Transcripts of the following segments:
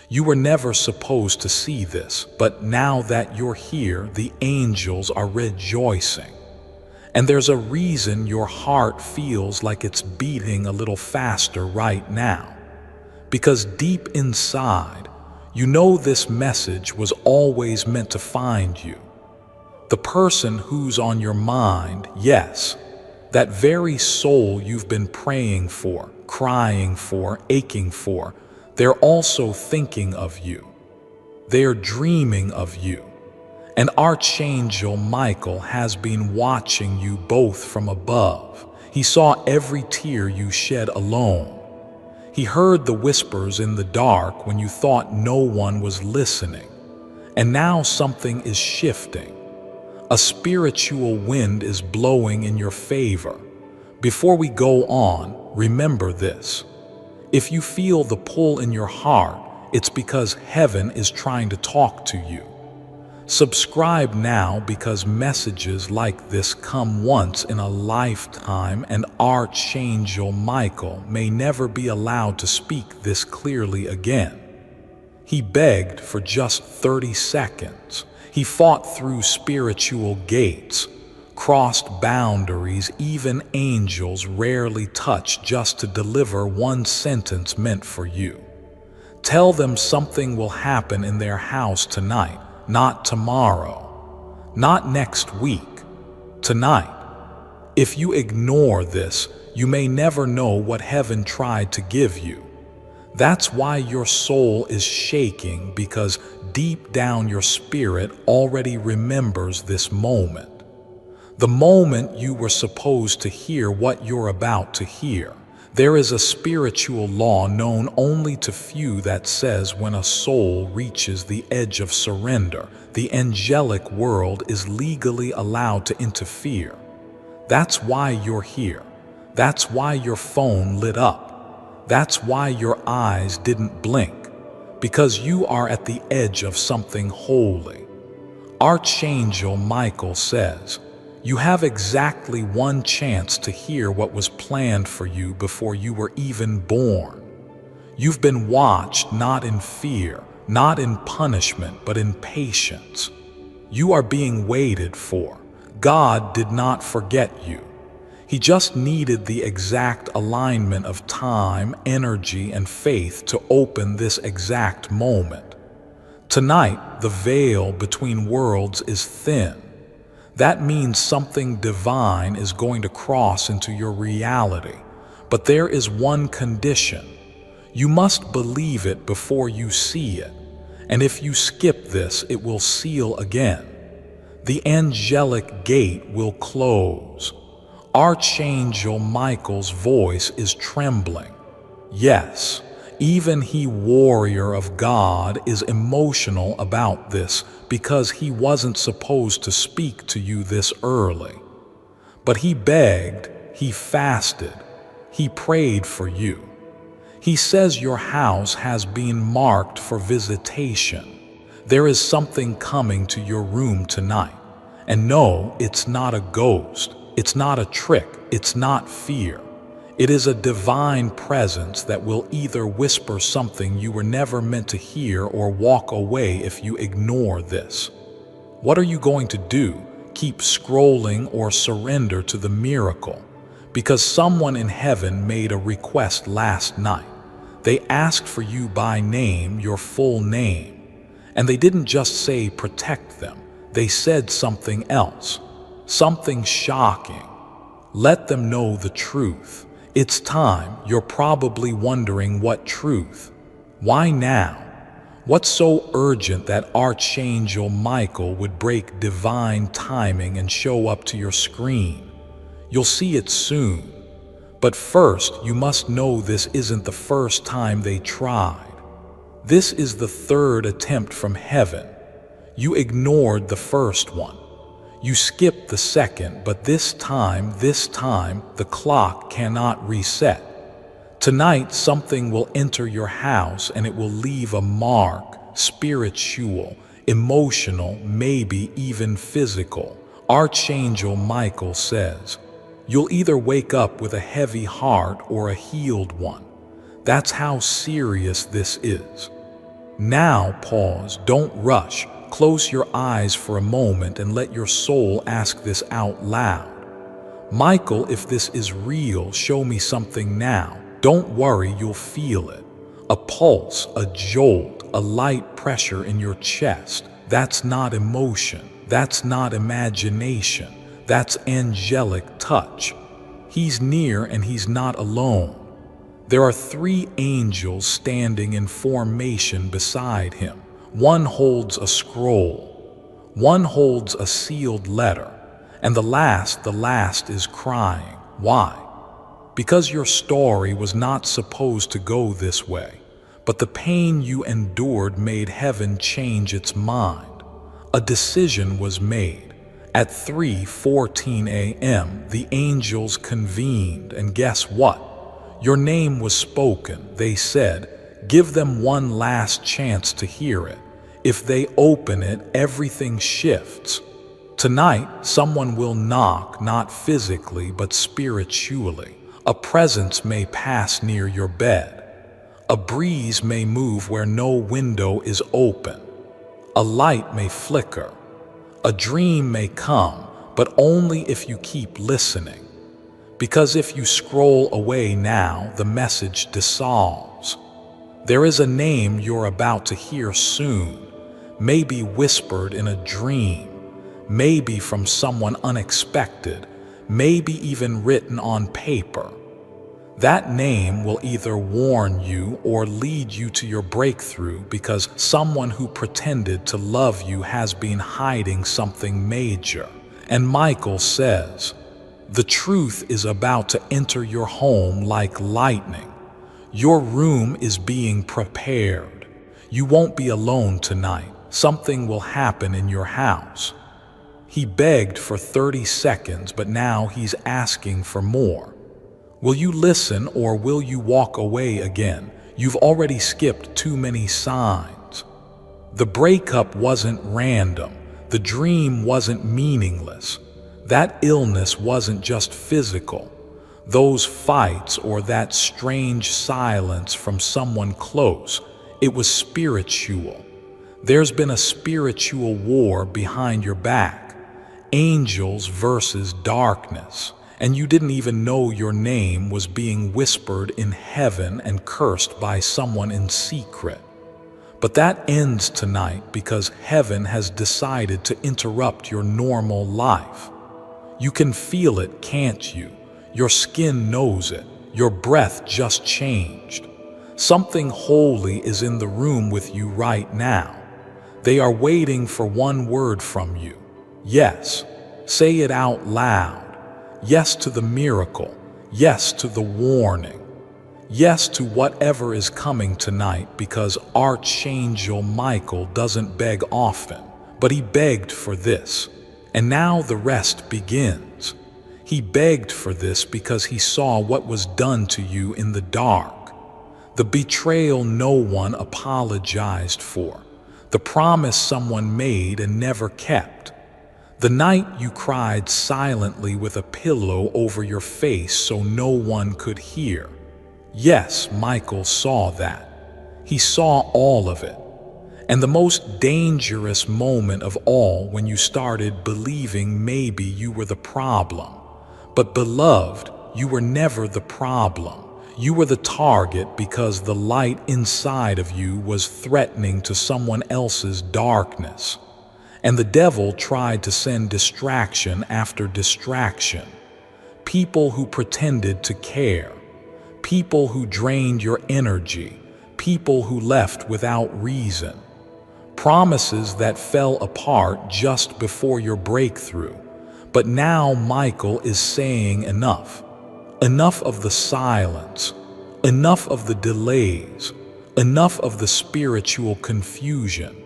You were never supposed to see this, but now that you're here, the angels are rejoicing. And there's a reason your heart feels like it's beating a little faster right now. Because deep inside, you know this message was always meant to find you. The person who's on your mind, yes, that very soul you've been praying for, crying for, aching for, they're also thinking of you. They're dreaming of you. And Archangel Michael has been watching you both from above. He saw every tear you shed alone. He heard the whispers in the dark when you thought no one was listening. And now something is shifting. A spiritual wind is blowing in your favor. Before we go on, remember this. If you feel the pull in your heart, it's because heaven is trying to talk to you. Subscribe now, because messages like this come once in a lifetime, and Archangel Michael may never be allowed to speak this clearly again. He begged for just 30 seconds. He fought through spiritual gates, crossed boundaries even angels rarely touch, just to deliver one sentence meant for you. Tell them something will happen in their house tonight. Not tomorrow, not next week, tonight. If you ignore this, you may never know what heaven tried to give you. That's why your soul is shaking, because deep down your spirit already remembers this moment. The moment you were supposed to hear what you're about to hear. There is a spiritual law known only to few that says when a soul reaches the edge of surrender, the angelic world is legally allowed to interfere. That's why you're here. That's why your phone lit up. That's why your eyes didn't blink. Because you are at the edge of something holy. Archangel Michael says, you have exactly one chance to hear what was planned for you before you were even born. You've been watched not in fear, not in punishment, but in patience. You are being waited for. God did not forget you. He just needed the exact alignment of time, energy, and faith to open this exact moment. Tonight, the veil between worlds is thin. That means something divine is going to cross into your reality. But there is one condition. You must believe it before you see it. And if you skip this, it will seal again. The angelic gate will close. Archangel Michael's voice is trembling. Yes, even he, warrior of God, is emotional about this, because he wasn't supposed to speak to you this early. But he begged, he fasted, he prayed for you. He says your house has been marked for visitation. There is something coming to your room tonight. And no, it's not a ghost, it's not a trick, it's not fear. It is a divine presence that will either whisper something you were never meant to hear or walk away if you ignore this. What are you going to do? Keep scrolling or surrender to the miracle? Because someone in heaven made a request last night. They asked for you by name, your full name. And they didn't just say protect them. They said something else, something shocking. Let them know the truth. It's time. You're probably wondering what truth. Why now? What's so urgent that Archangel Michael would break divine timing and show up to your screen? You'll see it soon. But first, you must know this isn't the first time they tried. This is the third attempt from heaven. You ignored the first one. You skipped the second, but this time, the clock cannot reset. Tonight, something will enter your house and it will leave a mark, spiritual, emotional, maybe even physical. Archangel Michael says, you'll either wake up with a heavy heart or a healed one. That's how serious this is. Now pause, don't rush. Close your eyes for a moment and let your soul ask this out loud. Michael, if this is real, show me something now. Don't worry, you'll feel it. A pulse, a jolt, a light pressure in your chest. That's not emotion. That's not imagination. That's angelic touch. He's near and he's not alone. There are 3 angels standing in formation beside him. One holds a scroll. One holds a sealed letter. And the last is crying. Why? Because your story was not supposed to go this way. But the pain you endured made heaven change its mind. A decision was made. At 3:14 a.m., the angels convened, and guess what? Your name was spoken. They said, give them one last chance to hear it. If they open it, everything shifts. Tonight, someone will knock, not physically, but spiritually. A presence may pass near your bed. A breeze may move where no window is open. A light may flicker. A dream may come, but only if you keep listening. Because if you scroll away now, the message dissolves. There is a name you're about to hear soon, maybe whispered in a dream, maybe from someone unexpected, maybe even written on paper. That name will either warn you or lead you to your breakthrough, because someone who pretended to love you has been hiding something major. And Michael says, the truth is about to enter your home like lightning. Your room is being prepared. You won't be alone tonight. Something will happen in your house. He begged for 30 seconds, but now he's asking for more. Will you listen or will you walk away again? You've already skipped too many signs. The breakup wasn't random. The dream wasn't meaningless. That illness wasn't just physical. Those fights or that strange silence from someone close, it was spiritual. There's been a spiritual war behind your back. Angels versus darkness. And you didn't even know your name was being whispered in heaven and cursed by someone in secret. But that ends tonight because heaven has decided to interrupt your normal life. You can feel it, can't you? Your skin knows it. Your breath just changed. Something holy is in the room with you right now. They are waiting for one word from you. Yes. Say it out loud. Yes to the miracle. Yes to the warning. Yes to whatever is coming tonight, because Archangel Michael doesn't beg often, but he begged for this. And now the rest begins. He begged for this because he saw what was done to you in the dark. The betrayal no one apologized for. The promise someone made and never kept. The night you cried silently with a pillow over your face so no one could hear. Yes, Michael saw that. He saw all of it. And the most dangerous moment of all, when you started believing maybe you were the problem. But beloved, you were never the problem. You were the target because the light inside of you was threatening to someone else's darkness. And the devil tried to send distraction after distraction. People who pretended to care. People who drained your energy. People who left without reason. Promises that fell apart just before your breakthrough. But now Michael is saying enough. Enough of the silence. Enough of the delays. Enough of the spiritual confusion.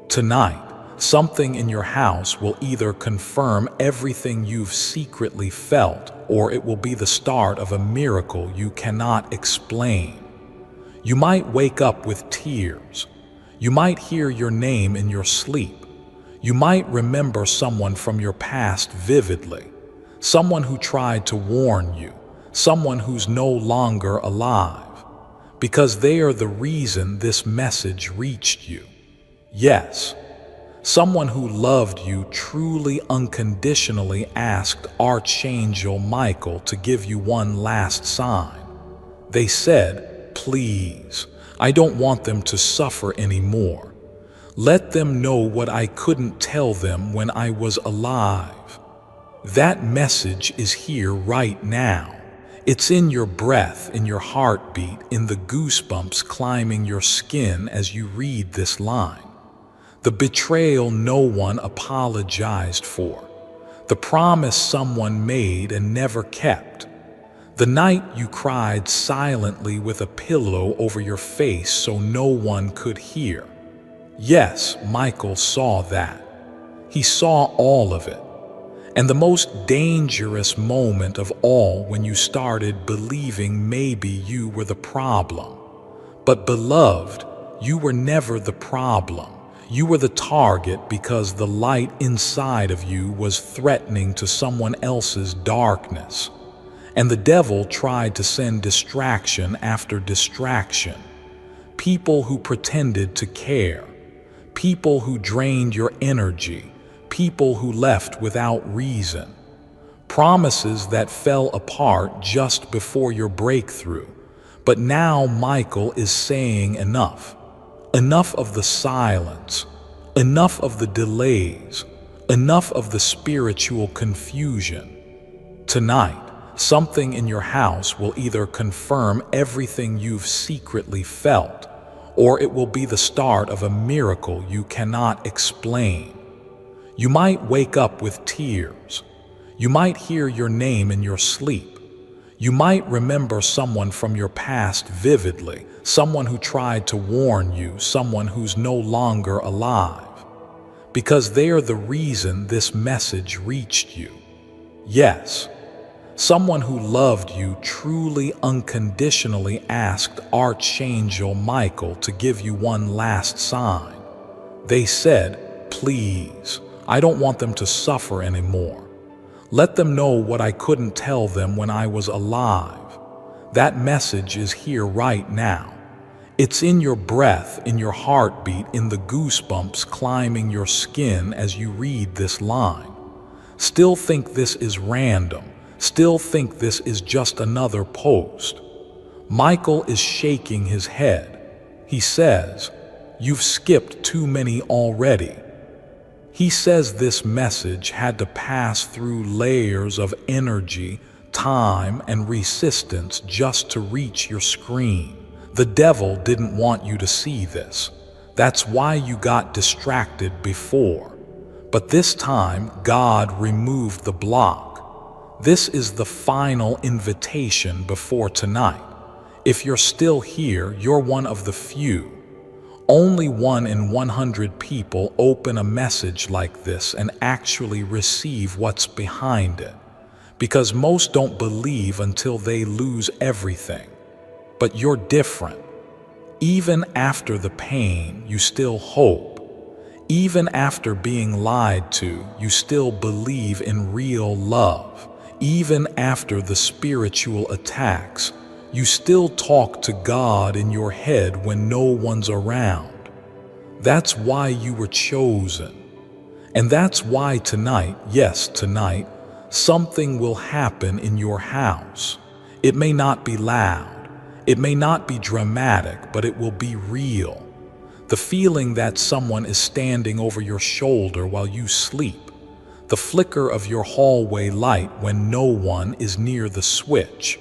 Tonight, something in your house will either confirm everything you've secretly felt, or it will be the start of a miracle you cannot explain. You might wake up with tears. You might hear your name in your sleep. You might remember someone from your past vividly. Someone who tried to warn you. Someone who's no longer alive. because they are the reason this message reached you. Yes, someone who loved you truly unconditionally asked Archangel Michael to give you one last sign. They said, "Please, I don't want them to suffer anymore. Let them know what I couldn't tell them when I was alive." That message is here right now. It's in your breath, in your heartbeat, in the goosebumps climbing your skin as you read this line. The betrayal no one apologized for. The promise someone made and never kept. The night you cried silently with a pillow over your face so no one could hear. Yes, Michael saw that. He saw all of it. And the most dangerous moment of all, when you started believing maybe you were the problem. But beloved, you were never the problem. You were the target because the light inside of you was threatening to someone else's darkness. And the devil tried to send distraction after distraction. People who pretended to care. People who drained your energy. People who left without reason. Promises that fell apart just before your breakthrough. But now Michael is saying enough. Enough of the silence. Enough of the delays. Enough of the spiritual confusion. Tonight, something in your house will either confirm everything you've secretly felt, or it will be the start of a miracle you cannot explain. You might wake up with tears. You might hear your name in your sleep. You might remember someone from your past vividly, someone who tried to warn you, someone who's no longer alive. Because they are the reason this message reached you. Yes, someone who loved you truly unconditionally asked Archangel Michael to give you one last sign. They said, "Please, I don't want them to suffer anymore. Let them know what I couldn't tell them when I was alive." That message is here right now. It's in your breath, in your heartbeat, in the goosebumps climbing your skin as you read this line. Still think this is random. Still think this is just another post. Michael is shaking his head. He says, "You've skipped too many already." He says this message had to pass through layers of energy, time, and resistance just to reach your screen. The devil didn't want you to see this. That's why you got distracted before. But this time, God removed the block. This is the final invitation before tonight. If you're still here, you're one of the few. Only 1 in 100 people open a message like this and actually receive what's behind it. Because most don't believe until they lose everything. But you're different. Even after the pain, you still hope. Even after being lied to, you still believe in real love. Even after the spiritual attacks, you still talk to God in your head when no one's around. That's why you were chosen. And that's why tonight, yes, tonight, something will happen in your house. It may not be loud. It may not be dramatic, but it will be real. The feeling that someone is standing over your shoulder while you sleep. The flicker of your hallway light when no one is near the switch.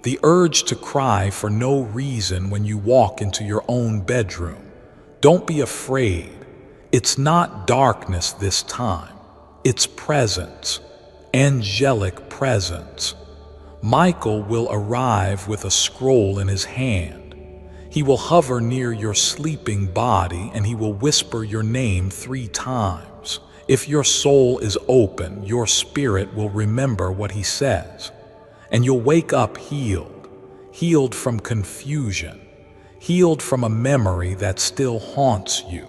The urge to cry for no reason when you walk into your own bedroom. Don't be afraid. It's not darkness this time. It's presence. Angelic presence. Michael will arrive with a scroll in his hand. He will hover near your sleeping body and he will whisper your name 3 times. If your soul is open, your spirit will remember what he says. And you'll wake up healed, healed from confusion, healed from a memory that still haunts you,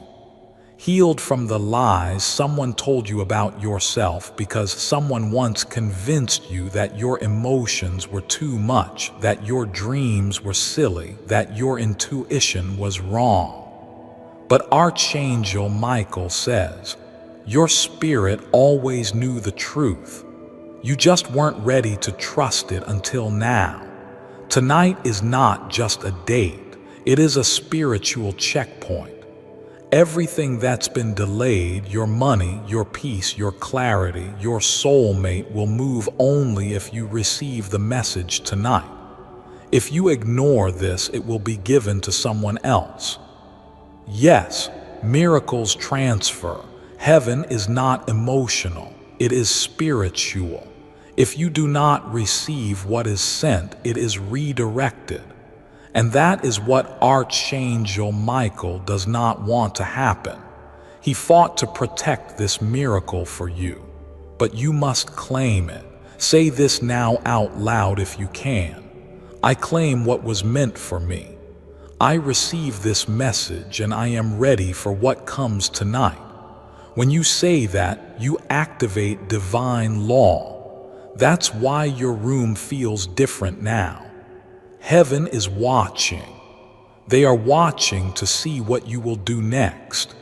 Healed from the lies someone told you about yourself because someone once convinced you that your emotions were too much, that your dreams were silly, that your intuition was wrong. But Archangel Michael says, your spirit always knew the truth. You just weren't ready to trust it until now. Tonight is not just a date, it is a spiritual checkpoint. Everything that's been delayed, your money, your peace, your clarity, your soulmate, will move only if you receive the message tonight. If you ignore this, it will be given to someone else. Yes, miracles transfer. Heaven is not emotional, it is spiritual. If you do not receive what is sent, it is redirected. And that is what Archangel Michael does not want to happen. He fought to protect this miracle for you, but you must claim it. Say this now out loud if you can. I claim what was meant for me. I receive this message and I am ready for what comes tonight. When you say that, you activate divine law. That's why your room feels different now. Heaven is watching. They are watching to see what you will do next.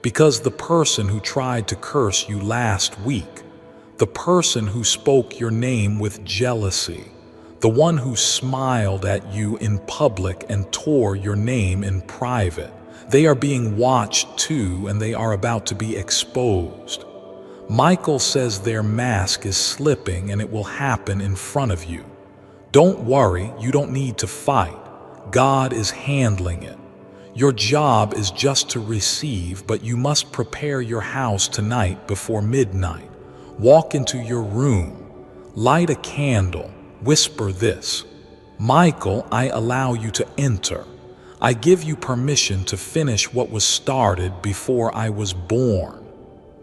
Because the person who tried to curse you last week, the person who spoke your name with jealousy, the one who smiled at you in public and tore your name in private, they are being watched too, and they are about to be exposed. Michael says their mask is slipping and it will happen in front of you. Don't worry, you don't need to fight. God is handling it. Your job is just to receive, but you must prepare your house tonight before midnight. Walk into your room, light a candle, whisper this: Michael, I allow you to enter. I give you permission to finish what was started before I was born.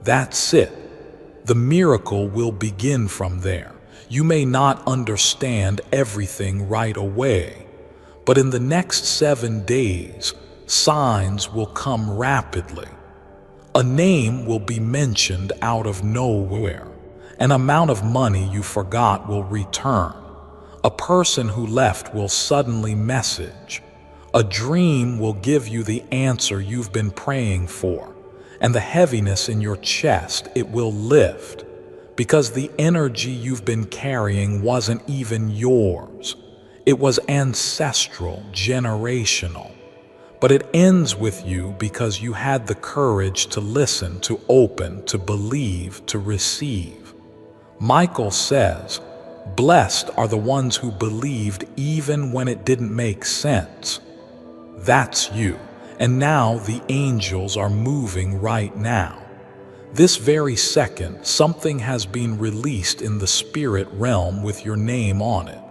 That's it. The miracle will begin from there. You may not understand everything right away, but in the next 7 days, signs will come rapidly. A name will be mentioned out of nowhere. An amount of money you forgot will return. A person who left will suddenly message. A dream will give you the answer you've been praying for, and the heaviness in your chest, it will lift. Because the energy you've been carrying wasn't even yours. It was ancestral, generational. But it ends with you because you had the courage to listen, to open, to believe, to receive. Michael says, blessed are the ones who believed even when it didn't make sense. That's you. And now the angels are moving right now. This very second, something has been released in the spirit realm with your name on it.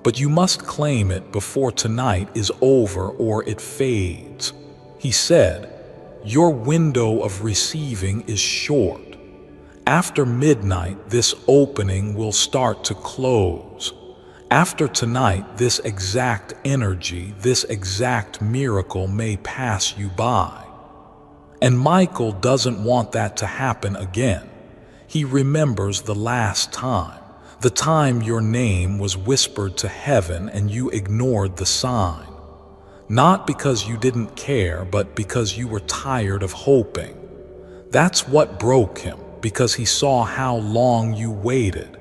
But you must claim it before tonight is over or it fades. He said, your window of receiving is short. After midnight, this opening will start to close. After tonight, this exact energy, this exact miracle may pass you by. And Michael doesn't want that to happen again. He remembers the last time, the time your name was whispered to heaven and you ignored the sign. Not because you didn't care, but because you were tired of hoping. That's what broke him, because he saw how long you waited.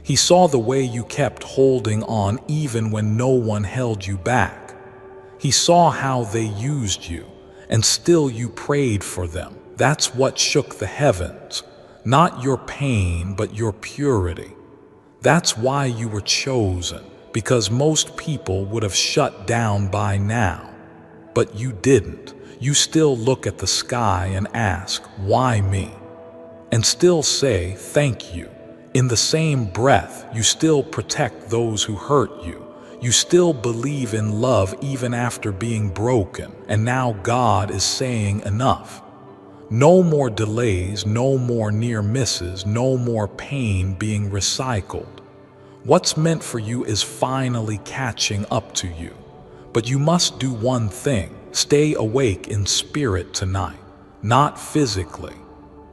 He saw the way you kept holding on even when no one held you back. He saw how they used you, and still you prayed for them. That's what shook the heavens. Not your pain, but your purity. That's why you were chosen, because most people would have shut down by now. But you didn't. You still look at the sky and ask, why me? And still say, thank you. In the same breath, you still protect those who hurt you. You still believe in love even after being broken, and now God is saying enough. No more delays, no more near misses, no more pain being recycled. What's meant for you is finally catching up to you. But you must do one thing: stay awake in spirit tonight. not physically.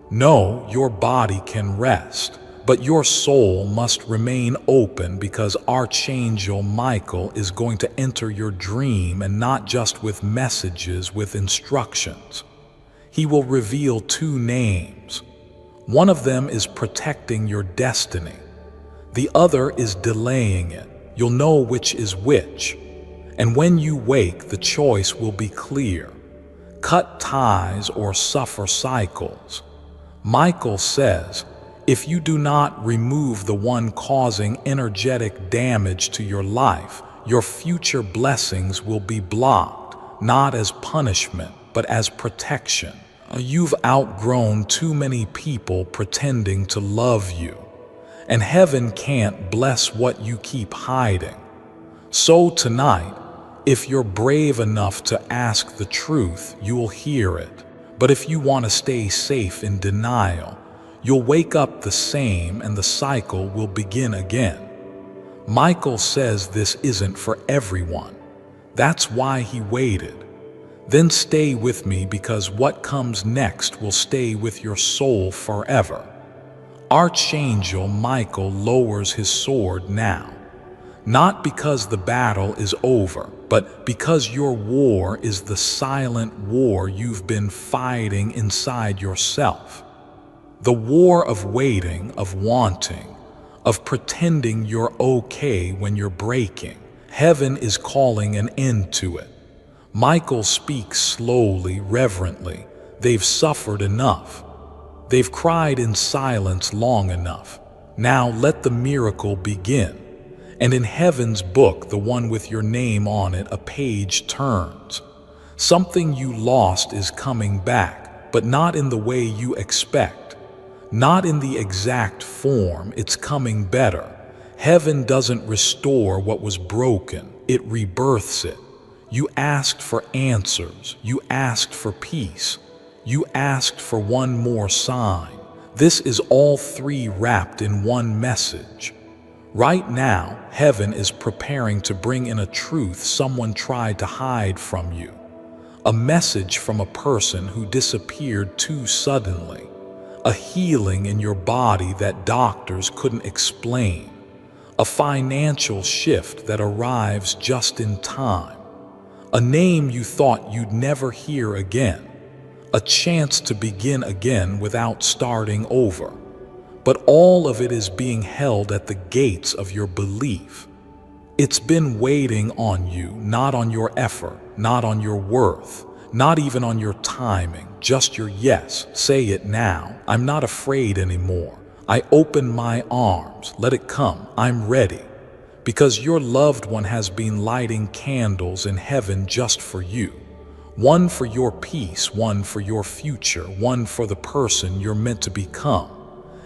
No, your body can rest, but your soul must remain open because Archangel Michael is going to enter your dream, and not just with messages, with instructions. He will reveal two names. One of them is protecting your destiny. The other is delaying it. You'll know which is which. And when you wake, the choice will be clear. Cut ties or suffer cycles. Michael says, if you do not remove the one causing energetic damage to your life, your future blessings will be blocked, not as punishment, but as protection. You've outgrown too many people pretending to love you, and heaven can't bless what you keep hiding. So tonight, if you're brave enough to ask the truth, you'll hear it. But if you want to stay safe in denial, you'll wake up the same and the cycle will begin again. Michael says this isn't for everyone. That's why he waited. Then stay with me, because what comes next will stay with your soul forever. Archangel Michael lowers his sword now, not because the battle is over, but because your war is the silent war you've been fighting inside yourself. The war of waiting, of wanting, of pretending you're okay when you're breaking. Heaven is calling an end to it. Michael speaks slowly, reverently. They've suffered enough. They've cried in silence long enough. Now let the miracle begin. And in heaven's book, the one with your name on it, a page turns. Something you lost is coming back, but not in the way you expect. Not in the exact form. It's coming better. Heaven doesn't restore what was broken. It rebirths it. You asked for answers. You asked for peace. You asked for one more sign. This is all three wrapped in one message. Right now, heaven is preparing to bring in a truth someone tried to hide from you. A message from a person who disappeared too suddenly. A healing in your body that doctors couldn't explain. A financial shift that arrives just in time. A name you thought you'd never hear again. A chance to begin again without starting over. But all of it is being held at the gates of your belief. It's been waiting on you, not on your effort, not on your worth, not even on your timing, just your yes. Say it now. I'm not afraid anymore. I open my arms. Let it come. I'm ready. Because your loved one has been lighting candles in heaven just for you. One for your peace, one for your future, one for the person you're meant to become.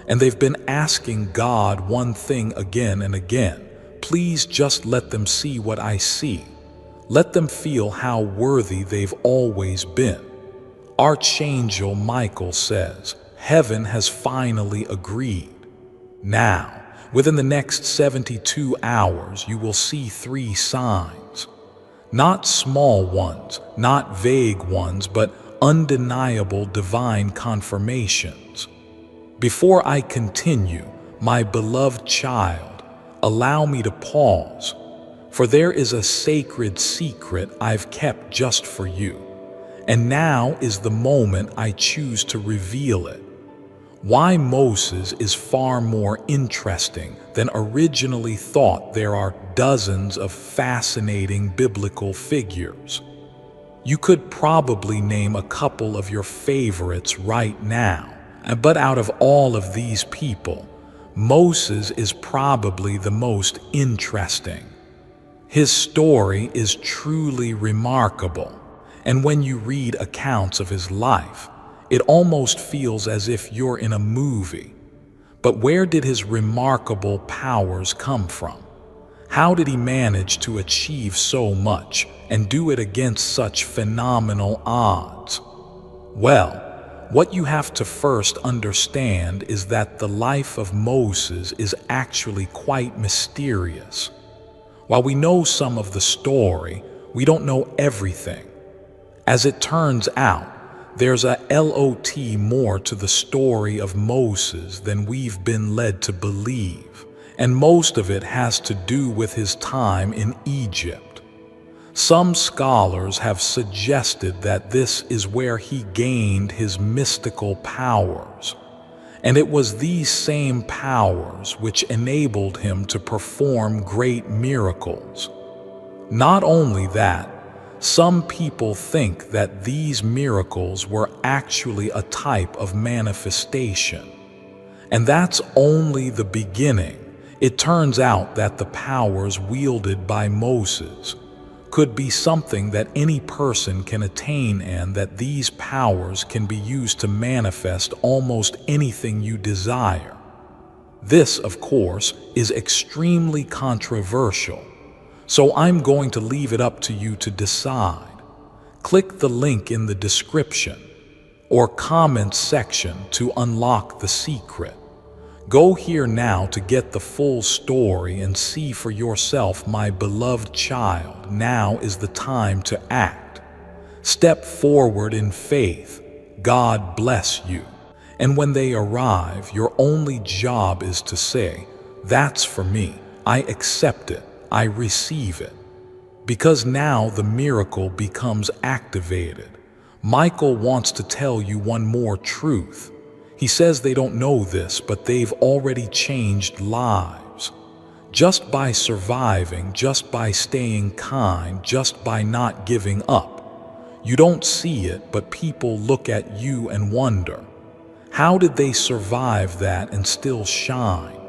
And they've been asking God one thing again and again. Please just let them see what I see. Let them feel how worthy they've always been. Archangel Michael says, heaven has finally agreed. Now, within the next 72 hours, you will see three signs. Not small ones, not vague ones, but undeniable divine confirmations. Before I continue, my beloved child, allow me to pause, for there is a sacred secret I've kept just for you, and now is the moment I choose to reveal it. Why Moses is far more interesting than originally thought. There are dozens of fascinating biblical figures. You could probably name a couple of your favorites right now, but out of all of these people, Moses is probably the most interesting. His story is truly remarkable, and when you read accounts of his life, it almost feels as if you're in a movie. But where did his remarkable powers come from? How did he manage to achieve so much and do it against such phenomenal odds? Well, what you have to first understand is that the life of Moses is actually quite mysterious. While we know some of the story, we don't know everything. As it turns out, There's a lot more to the story of Moses than we've been led to believe, and most of it has to do with his time in Egypt. Some scholars have suggested that this is where he gained his mystical powers, and it was these same powers which enabled him to perform great miracles. Not only that, some people think that these miracles were actually a type of manifestation. And that's only the beginning. It turns out that the powers wielded by Moses could be something that any person can attain, and that these powers can be used to manifest almost anything you desire. This, of course, is extremely controversial, so I'm going to leave it up to you to decide. Click the link in the description or comment section to unlock the secret. Go here now to get the full story and see for yourself, my beloved child. Now is the time to act. Step forward in faith. God bless you. And when they arrive, your only job is to say, "That's for me. I accept it. I receive it." Because now the miracle becomes activated. Michael wants to tell you one more truth. He says they don't know this, but they've already changed lives. Just by surviving, just by staying kind, just by not giving up. You don't see it, but people look at you and wonder, how did they survive that and still shine?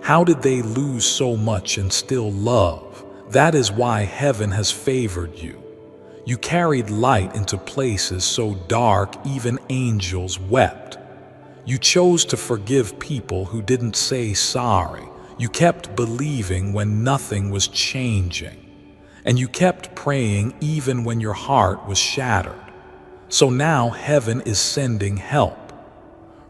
How did they lose so much and still love? That is why heaven has favored you. You carried light into places so dark even angels wept. You chose to forgive people who didn't say sorry. You kept believing when nothing was changing. And you kept praying even when your heart was shattered. So now heaven is sending help.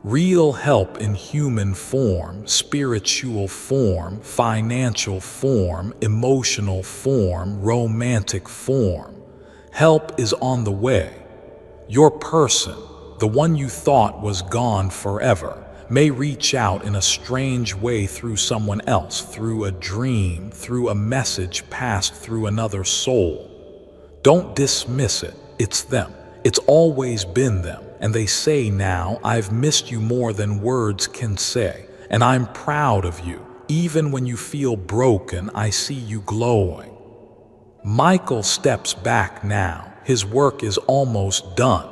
Real help in human form, spiritual form, financial form, emotional form, romantic form. Help is on the way. Your person, the one you thought was gone forever, may reach out in a strange way through someone else, through a dream, through a message passed through another soul. Don't dismiss it. It's them. It's always been them. And they say now, "I've missed you more than words can say, and I'm proud of you. Even when you feel broken, I see you glowing." Michael steps back now. His work is almost done.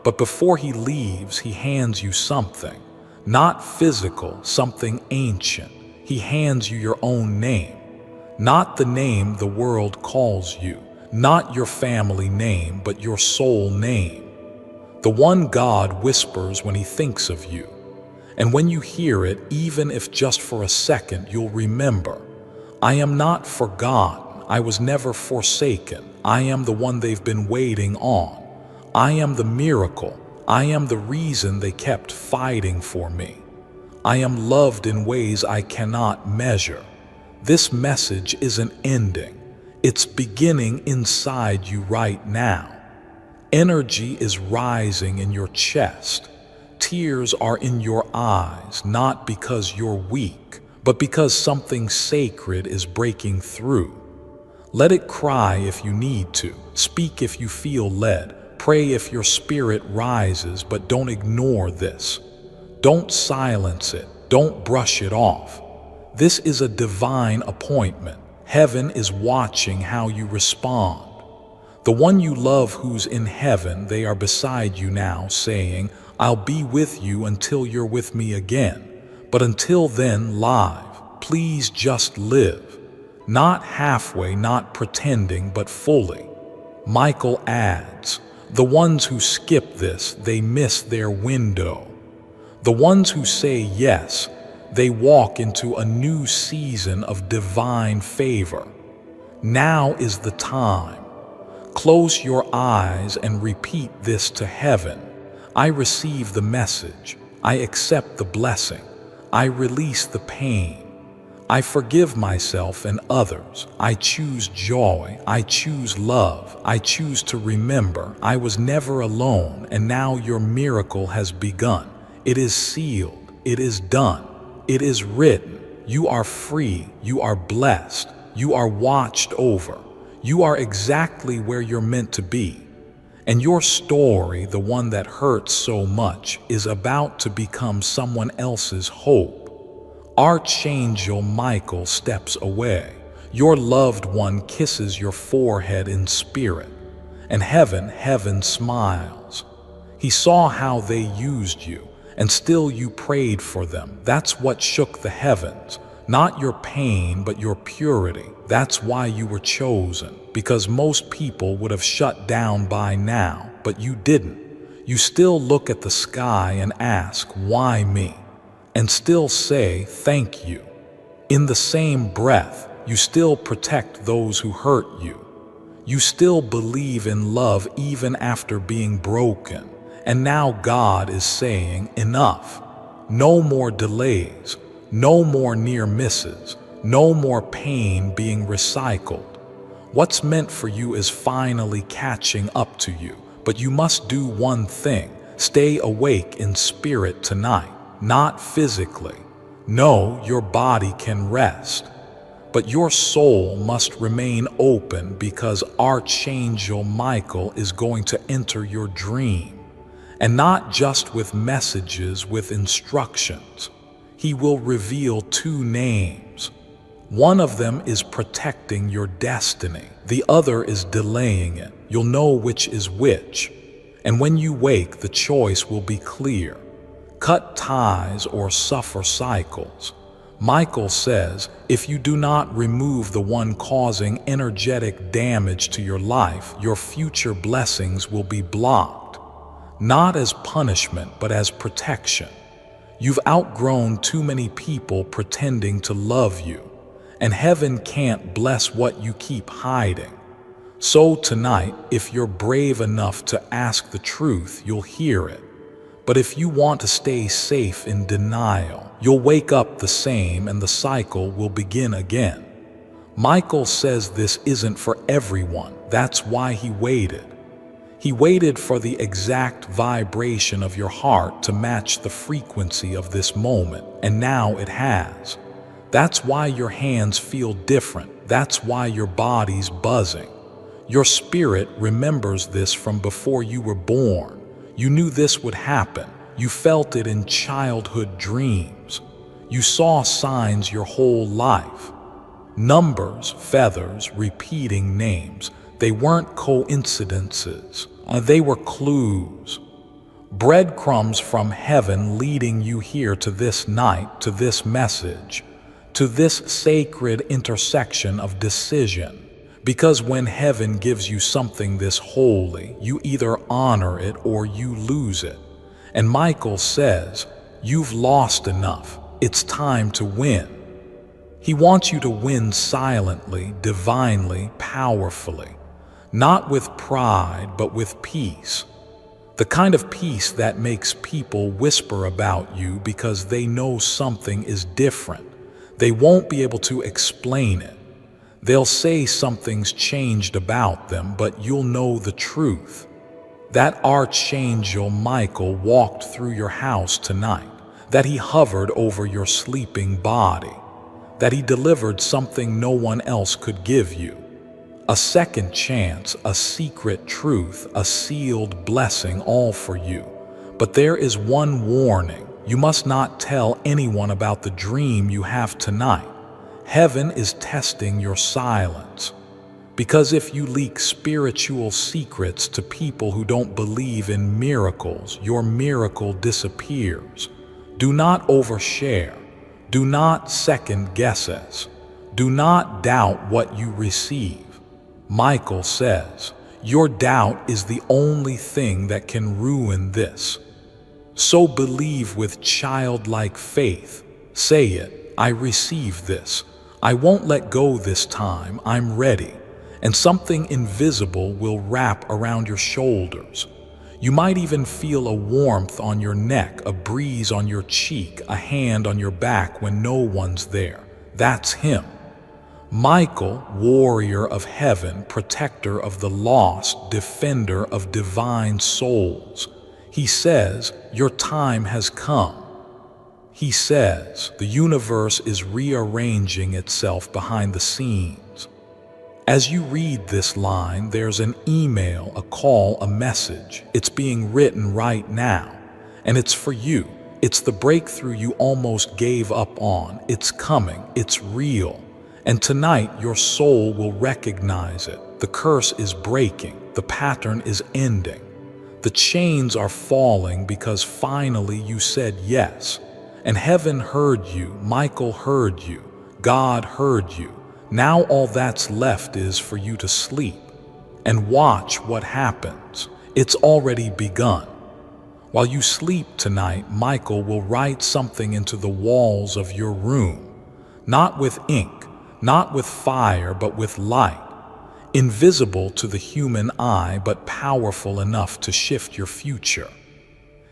But before he leaves, he hands you something. Not physical, something ancient. He hands you your own name. Not the name the world calls you. Not your family name, but your soul name. The one God whispers when he thinks of you. And when you hear it, even if just for a second, you'll remember, "I am not forgotten. I was never forsaken. I am the one they've been waiting on. I am the miracle. I am the reason they kept fighting for me. I am loved in ways I cannot measure." This message isn't ending. It's beginning inside you right now. Energy is rising in your chest. Tears are in your eyes, not because you're weak, but because something sacred is breaking through. Let it cry if you need to. Speak if you feel led. Pray if your spirit rises, but don't ignore this. Don't silence it. Don't brush it off. This is a divine appointment. Heaven is watching how you respond. The one you love who's in heaven, they are beside you now, saying, "I'll be with you until you're with me again. But until then, live. Please just live. Not halfway, not pretending, but fully." Michael adds, "The ones who skip this, they miss their window. The ones who say yes, they walk into a new season of divine favor. Now is the time. Close your eyes and repeat this to heaven. I receive the message. I accept the blessing. I release the pain. I forgive myself and others. I choose joy. I choose love. I choose to remember I was never alone, and now your miracle has begun. It is sealed. It is done. It is written. You are free. You are blessed. You are watched over. You are exactly where you're meant to be. And your story, the one that hurts so much, is about to become someone else's hope. Archangel Michael steps away. Your loved one kisses your forehead in spirit. And heaven smiles. He saw how they used you, and still you prayed for them. That's what shook the heavens. Not your pain, but your purity. That's why you were chosen, because most people would have shut down by now, but you didn't. You still look at the sky and ask, why me? And still say, thank you. In the same breath, you still protect those who hurt you. You still believe in love even after being broken. And now God is saying, enough. No more delays. No more near misses. No more pain being recycled. What's meant for you is finally catching up to you. But you must do one thing. Stay awake in spirit tonight, not physically. No, your body can rest. But your soul must remain open, because Archangel Michael is going to enter your dream. And not just with messages, with instructions. He will reveal 2 names. One of them is protecting your destiny. The other is delaying it. You'll know which is which. And when you wake, the choice will be clear. Cut ties or suffer cycles. Michael says, if you do not remove the one causing energetic damage to your life, your future blessings will be blocked. Not as punishment, but as protection. You've outgrown too many people pretending to love you, and heaven can't bless what you keep hiding. So tonight, if you're brave enough to ask the truth, you'll hear it. But if you want to stay safe in denial, you'll wake up the same and the cycle will begin again. Michael says this isn't for everyone. That's why he waited. He waited for the exact vibration of your heart to match the frequency of this moment, and now it has. That's why your hands feel different. That's why your body's buzzing. Your spirit remembers this from before you were born. You knew this would happen. You felt it in childhood dreams. You saw signs your whole life. Numbers, feathers, repeating names. They weren't coincidences. They were clues. Breadcrumbs from heaven leading you here to this night, to this message, to this sacred intersection of decision. Because when heaven gives you something this holy, you either honor it or you lose it. And Michael says, you've lost enough. It's time to win. He wants you to win silently, divinely, powerfully. Not with pride, but with peace. The kind of peace that makes people whisper about you because they know something is different. They won't be able to explain it. They'll say something's changed about them, but you'll know the truth. That Archangel Michael walked through your house tonight, that he hovered over your sleeping body, that he delivered something no one else could give you. A second chance, a secret truth, a sealed blessing, all for you. But there is one warning. You must not tell anyone about the dream you have tonight. Heaven is testing your silence. Because if you leak spiritual secrets to people who don't believe in miracles, your miracle disappears. Do not overshare. Do not second guess it. Do not doubt what you receive. Michael says, your doubt is the only thing that can ruin this. So believe with childlike faith. Say it, I receive this. I won't let go this time, I'm ready. And something invisible will wrap around your shoulders. You might even feel a warmth on your neck, a breeze on your cheek, a hand on your back when no one's there. That's him. Michael, warrior of heaven, protector of the lost, defender of divine souls. He says, your time has come. He says, the universe is rearranging itself behind the scenes. As you read this line, there's an email, a call, a message. It's being written right now, and it's for you. It's the breakthrough you almost gave up on. It's coming. It's real. And tonight, your soul will recognize it. The curse is breaking. The pattern is ending. The chains are falling because finally you said yes. And heaven heard you. Michael heard you. God heard you. Now all that's left is for you to sleep and watch what happens. It's already begun. While you sleep tonight, Michael will write something into the walls of your room, not with ink, not with fire, but with light, invisible to the human eye, but powerful enough to shift your future.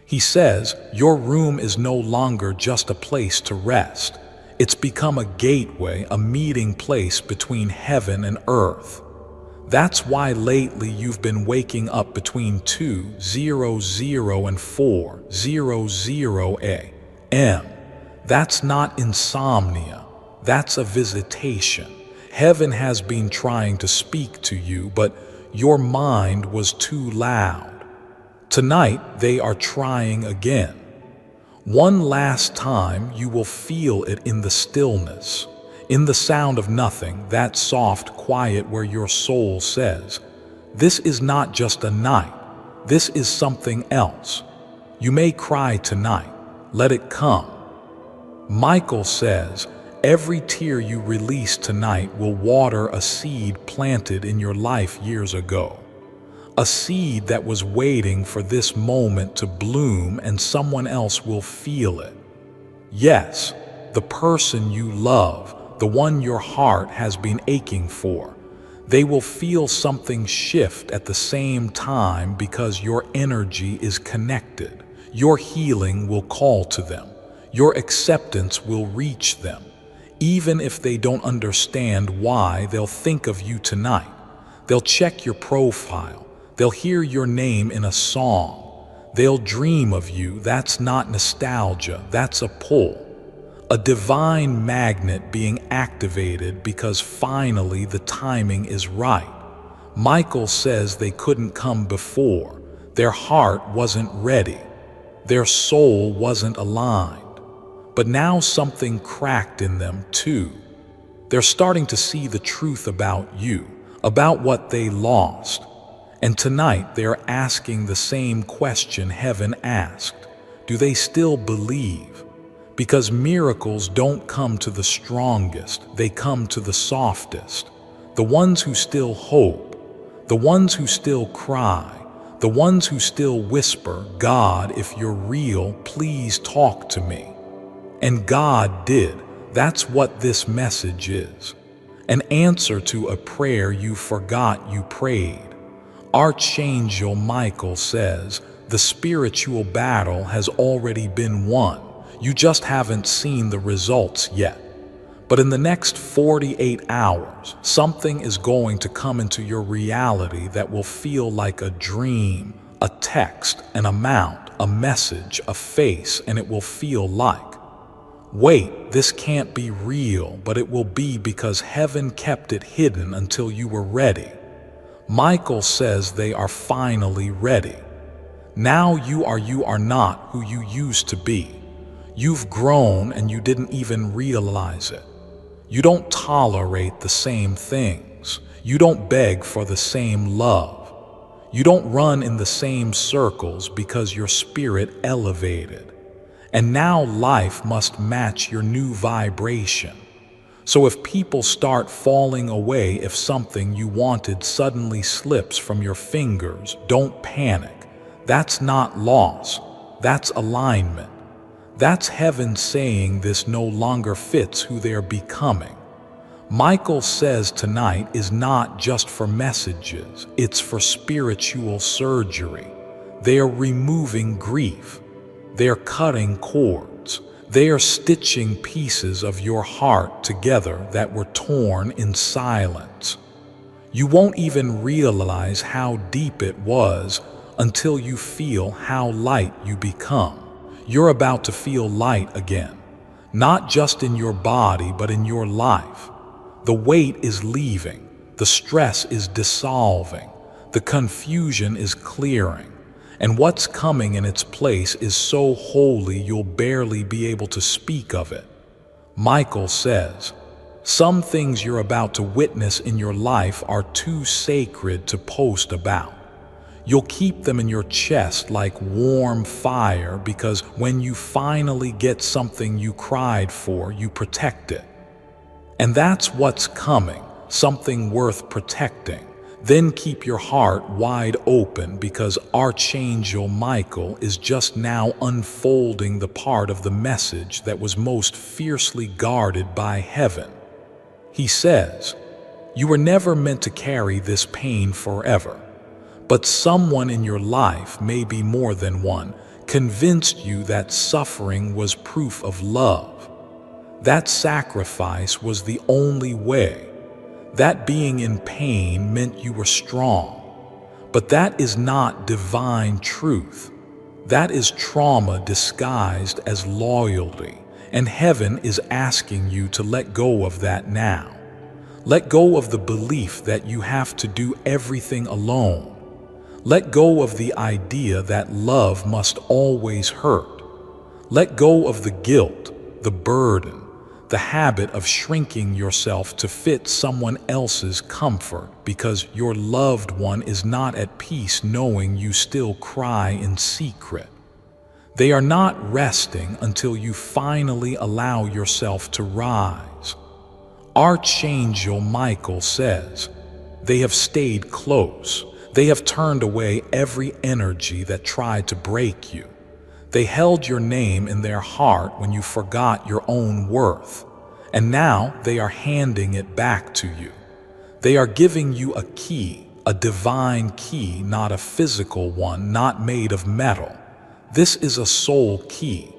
He says, your room is no longer just a place to rest. It's become a gateway, a meeting place between heaven and earth. That's why lately you've been waking up between 2:00 and 4:00 a.m. That's not insomnia. That's a visitation. Heaven has been trying to speak to you, but your mind was too loud. Tonight, they are trying again. One last time, you will feel it in the stillness, in the sound of nothing, that soft quiet where your soul says, this is not just a night, this is something else. You may cry tonight, let it come. Michael says, every tear you release tonight will water a seed planted in your life years ago. A seed that was waiting for this moment to bloom, and someone else will feel it. Yes, the person you love, the one your heart has been aching for. They will feel something shift at the same time because your energy is connected. Your healing will call to them. Your acceptance will reach them. Even if they don't understand why, they'll think of you tonight. They'll check your profile. They'll hear your name in a song. They'll dream of you. That's not nostalgia, that's a pull. A divine magnet being activated because finally the timing is right. Michael says they couldn't come before. Their heart wasn't ready. Their soul wasn't aligned. But now something cracked in them too. They're starting to see the truth about you, about what they lost. And tonight they're asking the same question heaven asked. Do they still believe? Because miracles don't come to the strongest, they come to the softest. The ones who still hope, the ones who still cry, the ones who still whisper, God, if you're real, please talk to me. And God did. That's what this message is. An answer to a prayer you forgot you prayed. Archangel Michael says, the spiritual battle has already been won. You just haven't seen the results yet. But in the next 48 hours, something is going to come into your reality that will feel like a dream, a text, an amount, a message, a face, and it will feel like, wait, this can't be real, but it will be because heaven kept it hidden until you were ready. Michael says they are finally ready. Now you are not who you used to be. You've grown and you didn't even realize it. You don't tolerate the same things. You don't beg for the same love. You don't run in the same circles because your spirit elevated. And now life must match your new vibration. So if people start falling away, if something you wanted suddenly slips from your fingers, don't panic. That's not loss. That's alignment. That's heaven saying this no longer fits who they're becoming. Michael says tonight is not just for messages, it's for spiritual surgery. They are removing grief. They're cutting cords. They are stitching pieces of your heart together that were torn in silence. You won't even realize how deep it was until you feel how light you become. You're about to feel light again, not just in your body, but in your life. The weight is leaving, the stress is dissolving, the confusion is clearing, and what's coming in its place is so holy you'll barely be able to speak of it. Michael says, some things you're about to witness in your life are too sacred to post about. You'll keep them in your chest like warm fire because when you finally get something you cried for, you protect it. And that's what's coming, something worth protecting. Then keep your heart wide open because Archangel Michael is just now unfolding the part of the message that was most fiercely guarded by heaven. He says, you were never meant to carry this pain forever, but someone in your life, maybe more than one, convinced you that suffering was proof of love. That sacrifice was the only way. That being in pain meant you were strong. But that is not divine truth. That is trauma disguised as loyalty. And heaven is asking you to let go of that now. Let go of the belief that you have to do everything alone. Let go of the idea that love must always hurt. Let go of the guilt, the burden, the habit of shrinking yourself to fit someone else's comfort because your loved one is not at peace knowing you still cry in secret. They are not resting until you finally allow yourself to rise. Archangel Michael says, they have stayed close. They have turned away every energy that tried to break you. They held your name in their heart when you forgot your own worth, and now they are handing it back to you. They are giving you a key, a divine key, not a physical one, not made of metal. This is a soul key,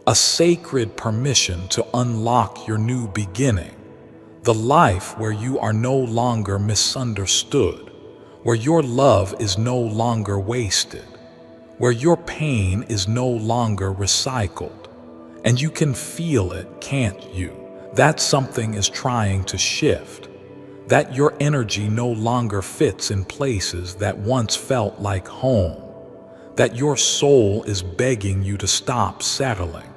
a sacred permission to unlock your new beginning, the life where you are no longer misunderstood, where your love is no longer wasted, where your pain is no longer recycled. And you can feel it, can't you? That something is trying to shift, that your energy no longer fits in places that once felt like home, that your soul is begging you to stop settling,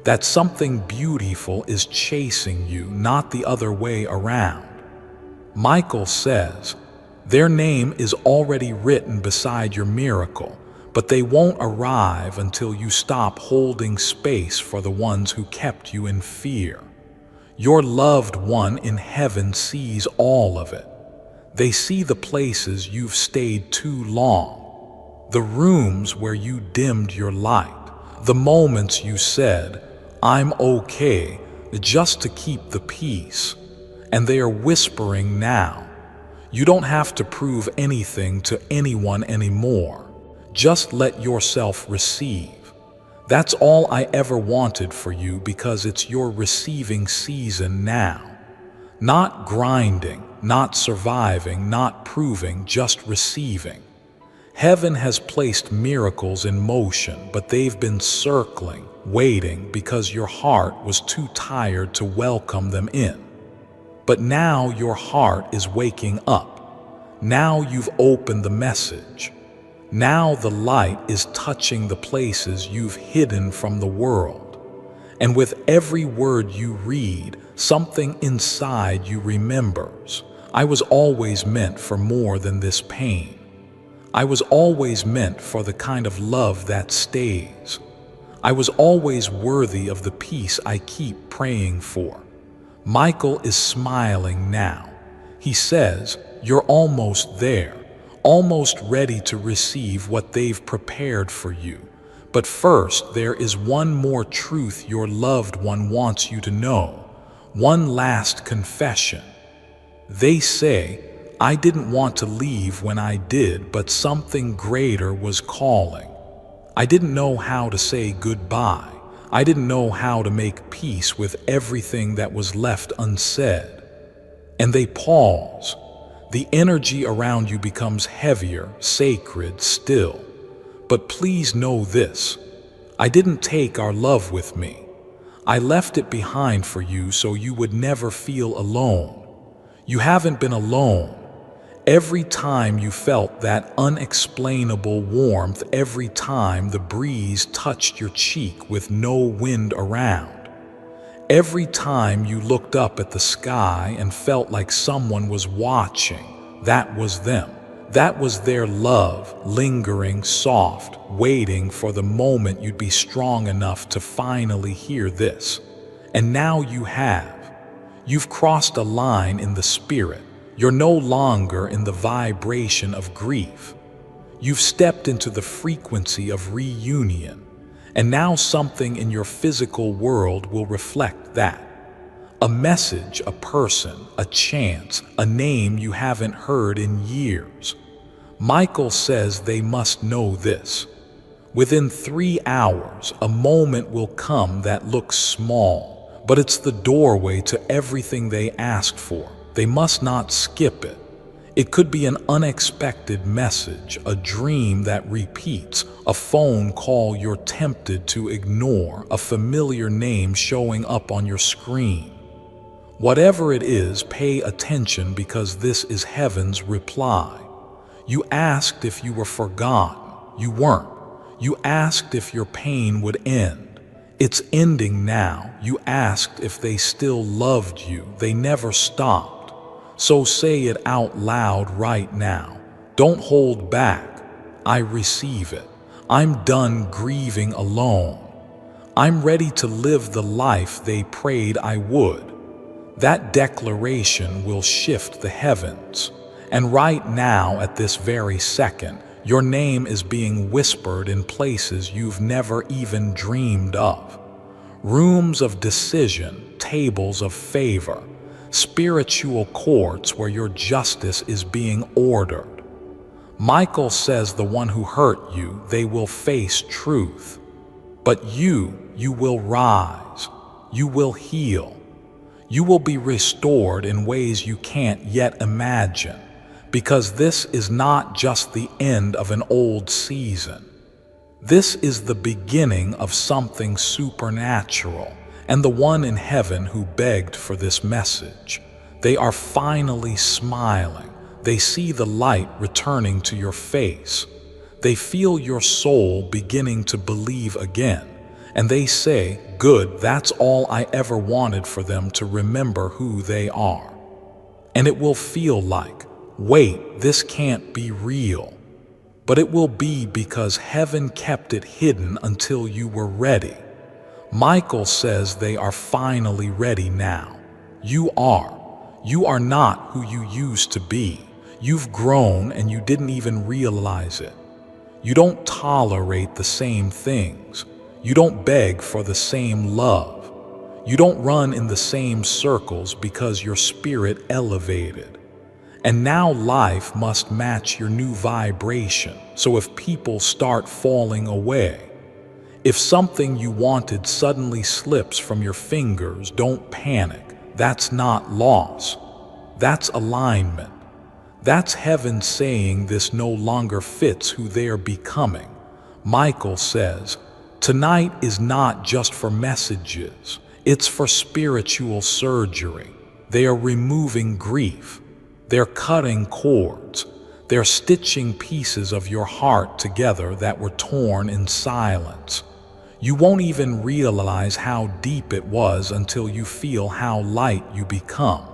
that something beautiful is chasing you, not the other way around. Michael says, their name is already written beside your miracle, but they won't arrive until you stop holding space for the ones who kept you in fear. Your loved one in heaven sees all of it. They see the places you've stayed too long, the rooms where you dimmed your light, the moments you said, I'm okay, just to keep the peace. And they are whispering now, you don't have to prove anything to anyone anymore. Just let yourself receive. That's all I ever wanted for you because it's your receiving season now. Not grinding, not surviving, not proving, just receiving. Heaven has placed miracles in motion, but they've been circling, waiting because your heart was too tired to welcome them in. But now your heart is waking up. Now you've opened the message. Now the light is touching the places you've hidden from the world. And with every word you read, something inside you remembers. I was always meant for more than this pain. I was always meant for the kind of love that stays. I was always worthy of the peace I keep praying for. Michael is smiling now. He says, you're almost there, almost ready to receive what they've prepared for you. But first, there is one more truth your loved one wants you to know. One last confession. They say, I didn't want to leave when I did, but something greater was calling. I didn't know how to say goodbye. I didn't know how to make peace with everything that was left unsaid. And they pause. The energy around you becomes heavier, sacred, still. But please know this. I didn't take our love with me. I left it behind for you so you would never feel alone. You haven't been alone. Every time you felt that unexplainable warmth, every time the breeze touched your cheek with no wind around, every time you looked up at the sky and felt like someone was watching, that was them. That was their love, lingering, soft, waiting for the moment you'd be strong enough to finally hear this. And now you have. You've crossed a line in the spirit. You're no longer in the vibration of grief. You've stepped into the frequency of reunion, and now something in your physical world will reflect that. A message, a person, a chance, a name you haven't heard in years. Michael says they must know this. Within 3 hours, a moment will come that looks small, but it's the doorway to everything they asked for. They must not skip it. It could be an unexpected message, a dream that repeats, a phone call you're tempted to ignore, a familiar name showing up on your screen. Whatever it is, pay attention because this is heaven's reply. You asked if you were forgotten. You weren't. You asked if your pain would end. It's ending now. You asked if they still loved you. They never stopped. So say it out loud right now. Don't hold back. I receive it. I'm done grieving alone. I'm ready to live the life they prayed I would. That declaration will shift the heavens. And right now, at this very second, your name is being whispered in places you've never even dreamed of. Rooms of decision, tables of favor, spiritual courts where your justice is being ordered. Michael says the one who hurt you, they will face truth. But you will rise. You will heal. You will be restored in ways you can't yet imagine, because this is not just the end of an old season. This is the beginning of something supernatural. And the one in heaven who begged for this message, they are finally smiling. They see the light returning to your face. They feel your soul beginning to believe again. And they say, good, that's all I ever wanted for them to remember who they are. And it will feel like, wait, this can't be real. But it will be because heaven kept it hidden until you were ready. Michael says they are finally ready now. You are. You are not who you used to be. You've grown and you didn't even realize it. You don't tolerate the same things. You don't beg for the same love. You don't run in the same circles because your spirit elevated. And now life must match your new vibration. So if people start falling away, if something you wanted suddenly slips from your fingers, don't panic. That's not loss. That's alignment. That's heaven saying this no longer fits who they're becoming. Michael says, tonight is not just for messages. It's for spiritual surgery. They are removing grief. They're cutting cords. They're stitching pieces of your heart together that were torn in silence. You won't even realize how deep it was until you feel how light you become.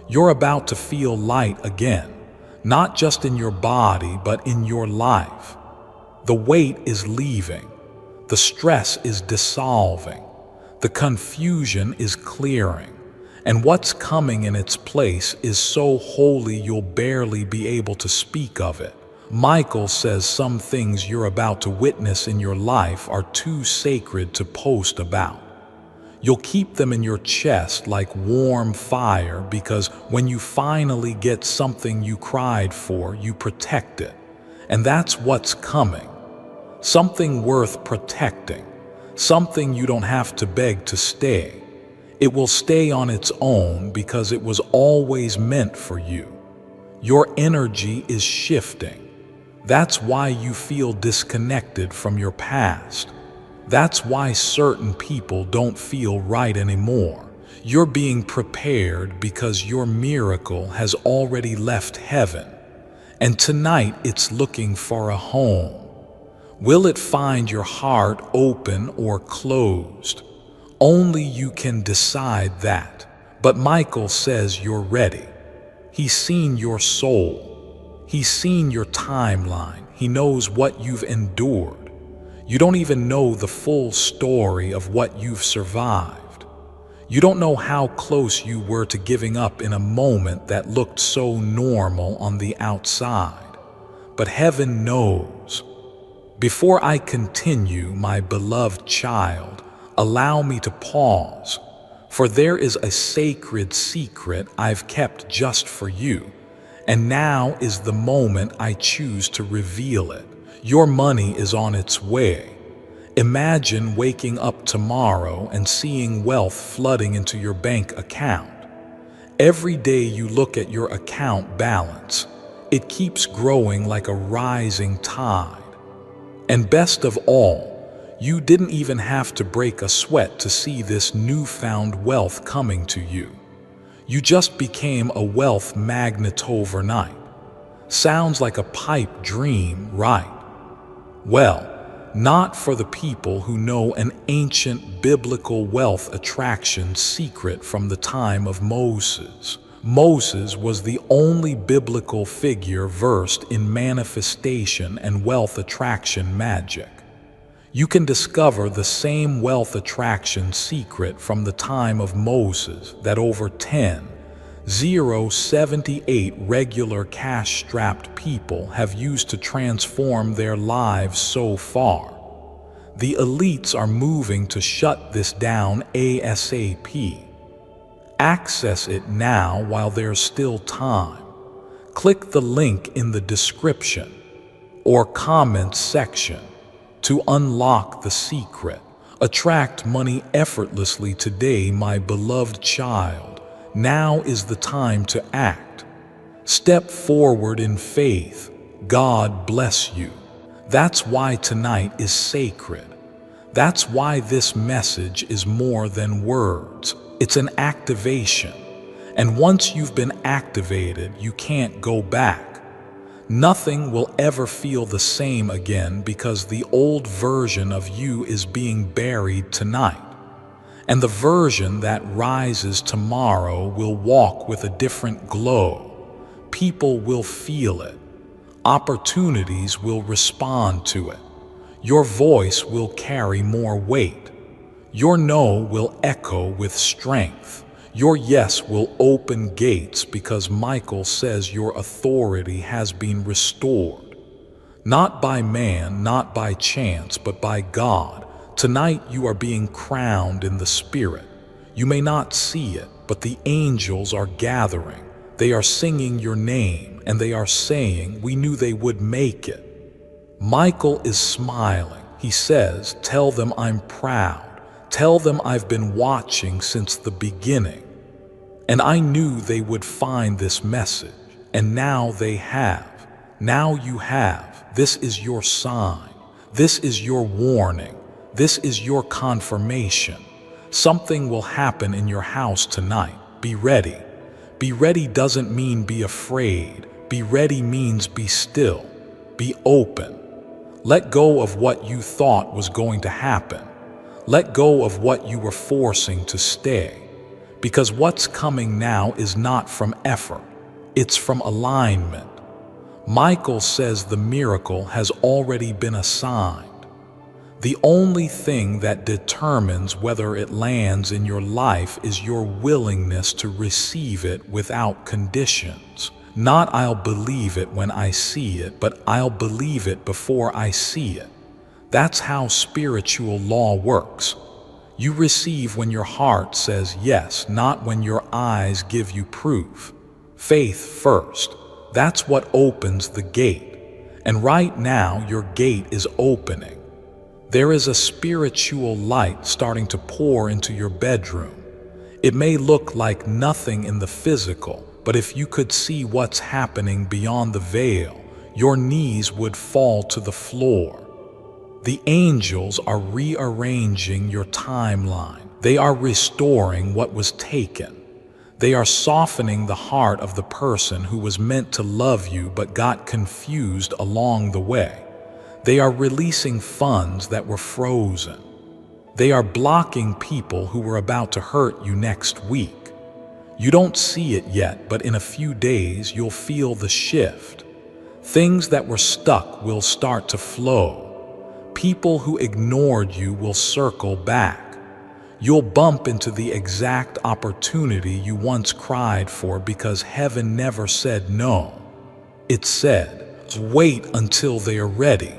You're about to feel light again, not just in your body, but in your life. The weight is leaving. The stress is dissolving. The confusion is clearing. And what's coming in its place is so holy you'll barely be able to speak of it. Michael says some things you're about to witness in your life are too sacred to post about. You'll keep them in your chest like warm fire because when you finally get something you cried for, you protect it. And that's what's coming. Something worth protecting. something you don't have to beg to stay. It will stay on its own because it was always meant for you. Your energy is shifting. That's why you feel disconnected from your past. That's why certain people don't feel right anymore. You're being prepared because your miracle has already left heaven, and tonight it's looking for a home. Will it find your heart open or closed? Only you can decide that. But Michael says you're ready. He's seen your soul. He's seen your timeline. He knows what you've endured. You don't even know the full story of what you've survived. You don't know how close you were to giving up in a moment that looked so normal on the outside. But heaven knows. Before I continue, my beloved child, allow me to pause, for there is a sacred secret I've kept just for you, and now is the moment I choose to reveal it. Your money is on its way. Imagine waking up tomorrow and seeing wealth flooding into your bank account. Every day you look at your account balance, it keeps growing like a rising tide. And best of all, you didn't even have to break a sweat to see this newfound wealth coming to you. You just became a wealth magnet overnight. Sounds like a pipe dream, right? Well, not for the people who know an ancient biblical wealth attraction secret from the time of Moses. Moses was the only biblical figure versed in manifestation and wealth attraction magic. You can discover the same wealth attraction secret from the time of Moses that over 78 regular cash-strapped people have used to transform their lives so far. The elites are moving to shut this down ASAP. Access it now while there's still time. Click the link in the description or comment section to unlock the secret. Attract money effortlessly today, my beloved child. Now is the time to act. Step forward in faith. God bless you. That's why tonight is sacred. That's why this message is more than words. It's an activation. And once you've been activated, you can't go back. Nothing will ever feel the same again because the old version of you is being buried tonight. And the version that rises tomorrow will walk with a different glow. People will feel it. Opportunities will respond to it. Your voice will carry more weight. Your no will echo with strength. Your yes will open gates because Michael says your authority has been restored. Not by man, not by chance, but by God. Tonight you are being crowned in the Spirit. You may not see it, but the angels are gathering. They are singing your name, and they are saying, "We knew they would make it." Michael is smiling. He says, "Tell them I'm proud. Tell them I've been watching since the beginning. And I knew they would find this message, and now they have. Now you have. This is your sign. This is your warning. This is your confirmation. Something will happen in your house tonight. Be ready. Be ready doesn't mean be afraid. Be ready means be still. Be open. Let go of what you thought was going to happen. Let go of what you were forcing to stay. Because what's coming now is not from effort. It's from alignment. Michael says the miracle has already been assigned. The only thing that determines whether it lands in your life is your willingness to receive it without conditions. Not "I'll believe it when I see it," but "I'll believe it before I see it." That's how spiritual law works. You receive when your heart says yes, not when your eyes give you proof. Faith first. That's what opens the gate. And right now, your gate is opening. There is a spiritual light starting to pour into your bedroom. It may look like nothing in the physical, but if you could see what's happening beyond the veil, your knees would fall to the floor. The angels are rearranging your timeline. They are restoring what was taken. They are softening the heart of the person who was meant to love you but got confused along the way. They are releasing funds that were frozen. They are blocking people who were about to hurt you next week. You don't see it yet, but in a few days you'll feel the shift. Things that were stuck will start to flow. People who ignored you will circle back. You'll bump into the exact opportunity you once cried for because heaven never said no. It said, wait until they are ready.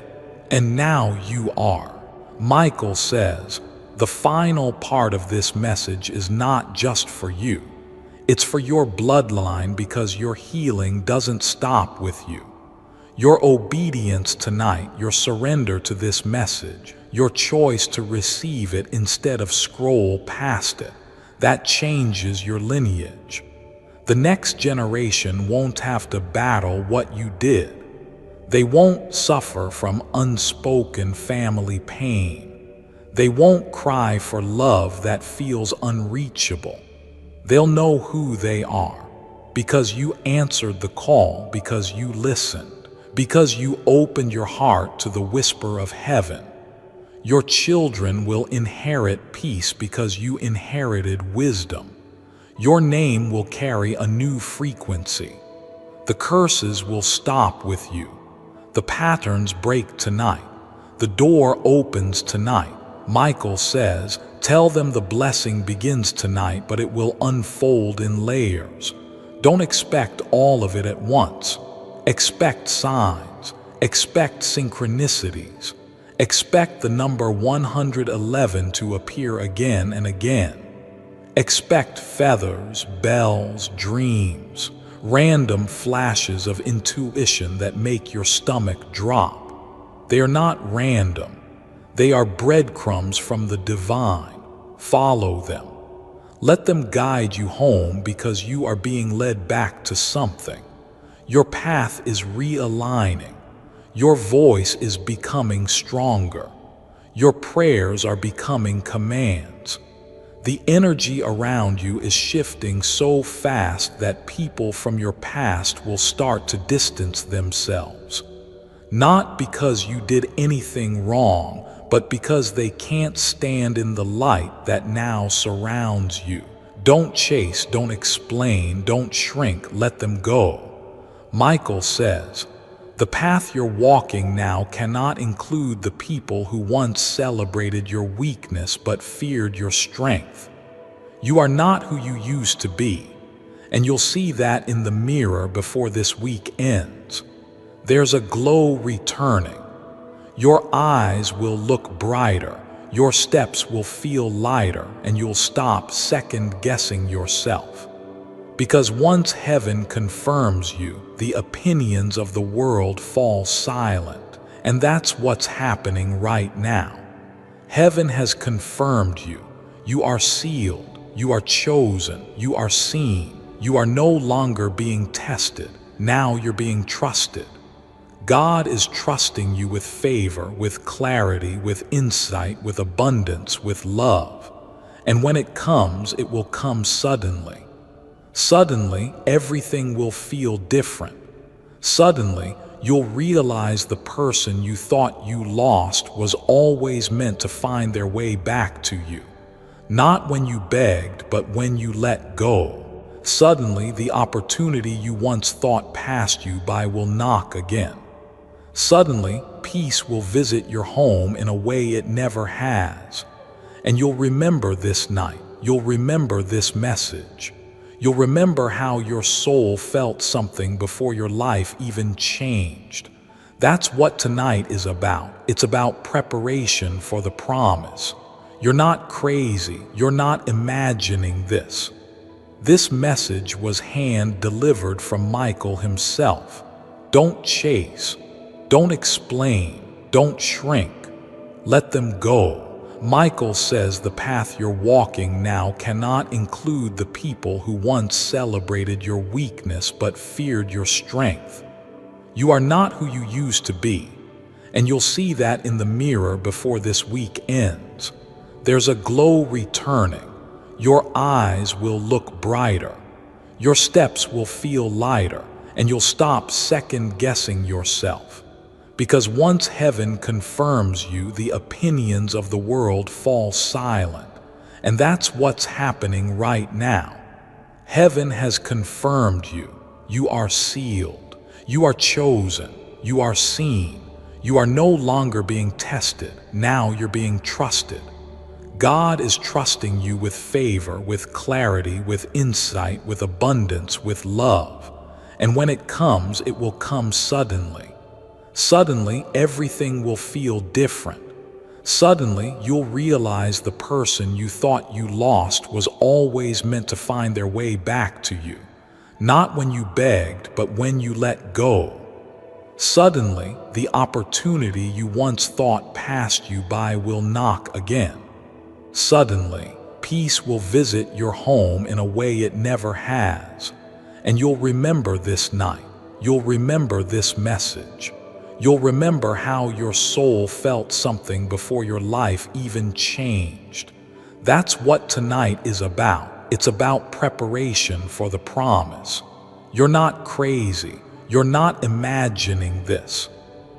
And now you are. Michael says, the final part of this message is not just for you. It's for your bloodline because your healing doesn't stop with you. Your obedience tonight, your surrender to this message, your choice to receive it instead of scroll past it, that changes your lineage. The next generation won't have to battle what you did. They won't suffer from unspoken family pain. They won't cry for love that feels unreachable. They'll know who they are because you answered the call, because you listened, because you opened your heart to the whisper of heaven. Your children will inherit peace because you inherited wisdom. Your name will carry a new frequency. The curses will stop with you. The patterns break tonight. The door opens tonight. Michael says, tell them the blessing begins tonight, but it will unfold in layers. Don't expect all of it at once. Expect signs. Expect synchronicities. Expect the number 111 to appear again and again. Expect feathers, bells, dreams, random flashes of intuition that make your stomach drop. They are not random. They are breadcrumbs from the divine. Follow them. Let them guide you home because you are being led back to something. Your path is realigning. Your voice is becoming stronger. Your prayers are becoming commands. The energy around you is shifting so fast that people from your past will start to distance themselves. Not because you did anything wrong, but because they can't stand in the light that now surrounds you. Don't chase, don't explain, don't shrink, let them go. Michael says, the path you're walking now cannot include the people who once celebrated your weakness but feared your strength. You are not who you used to be, and you'll see that in the mirror before this week ends. There's a glow returning. Your eyes will look brighter, your steps will feel lighter, and you'll stop second-guessing yourself. Because once heaven confirms you, the opinions of the world fall silent, and that's what's happening right now. Heaven has confirmed you. You are sealed, you are chosen, you are seen. You are no longer being tested. Now you're being trusted. God is trusting you with favor, with clarity, with insight, with abundance, with love. And when it comes, it will come suddenly. Suddenly, everything will feel different. Suddenly, you'll realize the person you thought you lost was always meant to find their way back to you. Not when you begged, but when you let go. Suddenly, the opportunity you once thought passed you by will knock again. Suddenly, peace will visit your home in a way it never has. And you'll remember this night. You'll remember this message. You'll remember how your soul felt something before your life even changed. That's what tonight is about. It's about preparation for the promise. You're not crazy. You're not imagining this. This message was hand-delivered from Michael himself. Don't chase. Don't explain. Don't shrink. Let them go. Michael says the path you're walking now cannot include the people who once celebrated your weakness but feared your strength. You are not who you used to be, and you'll see that in the mirror before this week ends. There's a glow returning. Your eyes will look brighter. Your steps will feel lighter, and you'll stop second-guessing yourself. Because once heaven confirms you, the opinions of the world fall silent. And that's what's happening right now. Heaven has confirmed you. You are sealed. You are chosen. You are seen. You are no longer being tested. Now you're being trusted. God is trusting you with favor, with clarity, with insight, with abundance, with love. And when it comes, it will come suddenly. Suddenly, everything will feel different. Suddenly, you'll realize the person you thought you lost was always meant to find their way back to you. Not when you begged, but when you let go. Suddenly, the opportunity you once thought passed you by will knock again. Suddenly, peace will visit your home in a way it never has. And you'll remember this night. You'll remember this message. You'll remember how your soul felt something before your life even changed. That's what tonight is about. It's about preparation for the promise. You're not crazy. You're not imagining this.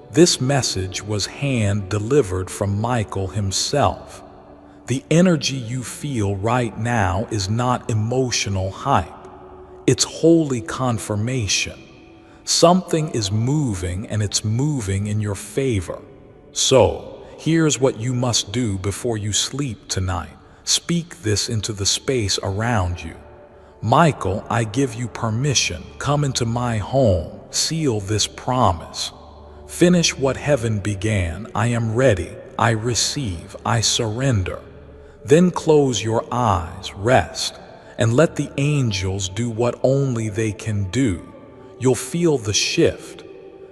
This message was hand-delivered from Michael himself. The energy you feel right now is not emotional hype. It's holy confirmation. Something is moving, and it's moving in your favor. So, here's what you must do before you sleep tonight. Speak this into the space around you. Michael, I give you permission. Come into my home. Seal this promise. Finish what heaven began. I am ready. I receive. I surrender. Then close your eyes, rest, and let the angels do what only they can do. You'll feel the shift.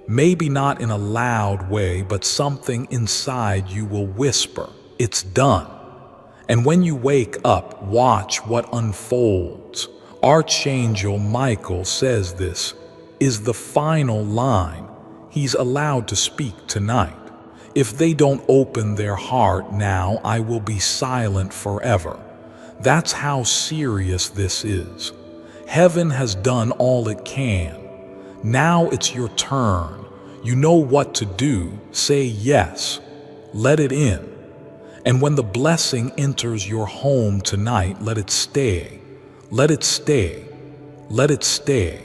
Maybe not in a loud way, but something inside you will whisper, "It's done." And when you wake up, watch what unfolds. Archangel Michael says this is the final line he's allowed to speak tonight. If they don't open their heart now, I will be silent forever. That's how serious this is. Heaven has done all it can. Now it's your turn. You know what to do. Say yes. Let it in. And when the blessing enters your home tonight, let it stay. Let it stay. Let it stay.